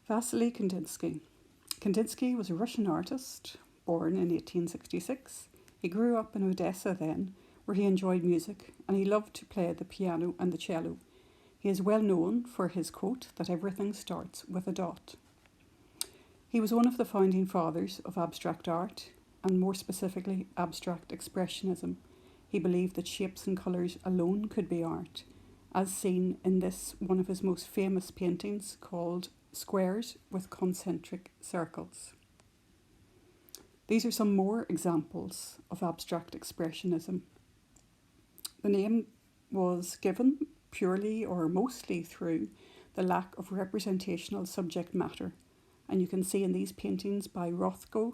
Wassily Kandinsky. Kandinsky was a Russian artist, born in 1866. He grew up in Odessa then, where he enjoyed music, and he loved to play the piano and the cello. He is well known for his quote that everything starts with a dot. He was one of the founding fathers of abstract art, and more specifically, abstract expressionism. He believed that shapes and colours alone could be art, as seen in this one of his most famous paintings called Squares with Concentric Circles. These are some more examples of abstract expressionism. The name was given purely or mostly through the lack of representational subject matter, and you can see in these paintings by Rothko,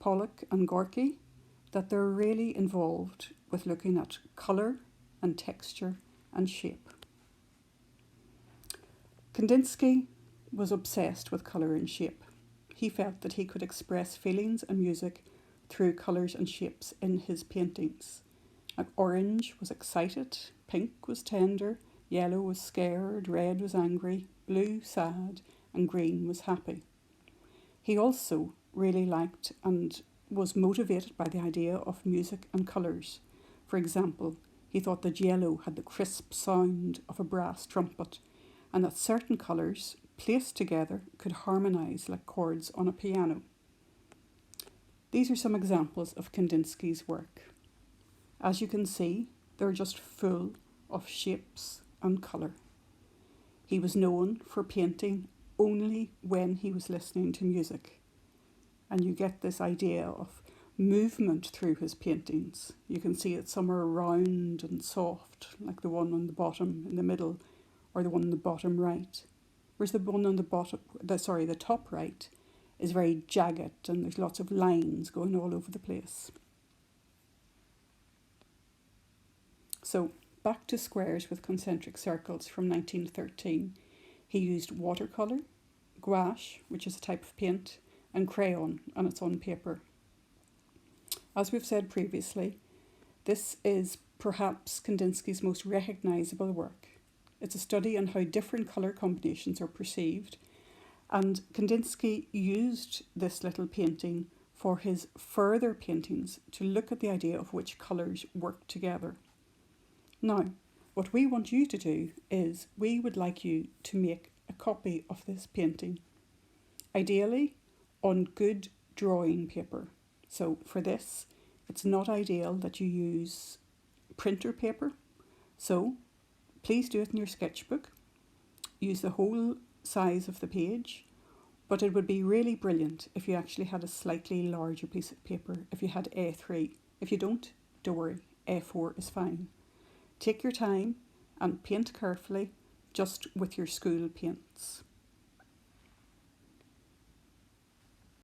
Pollock and Gorky that they're really involved with looking at colour and texture and shape. Kandinsky was obsessed with colour and shape. He felt that he could express feelings and music through colours and shapes in his paintings. Like orange was excited, pink was tender, yellow was scared, red was angry, blue sad, and green was happy. He also really liked and was motivated by the idea of music and colours. For example, he thought that yellow had the crisp sound of a brass trumpet, and that certain colours placed together could harmonise like chords on a piano. These are some examples of Kandinsky's work. As you can see, they're just full of shapes and colour. He was known for painting only when he was listening to music. And you get this idea of movement through his paintings. You can see that some are round and soft, like the one on the bottom in the middle, or the one on the bottom right. Whereas the one on the top right is very jagged and there's lots of lines going all over the place. So back to Squares with Concentric Circles from 1913. He used watercolour, gouache, which is a type of paint, and crayon, and it's on paper. As we've said previously, this is perhaps Kandinsky's most recognisable work. It's a study on how different colour combinations are perceived, and Kandinsky used this little painting for his further paintings to look at the idea of which colours work together. Now, what we want you to do is we would like you to make a copy of this painting, ideally on good drawing paper. So for this, it's not ideal that you use printer paper. So please do it in your sketchbook. Use the whole size of the page, but it would be really brilliant if you actually had a slightly larger piece of paper, if you had A3. If you don't worry, A4 is fine. Take your time and paint carefully, just with your school paints.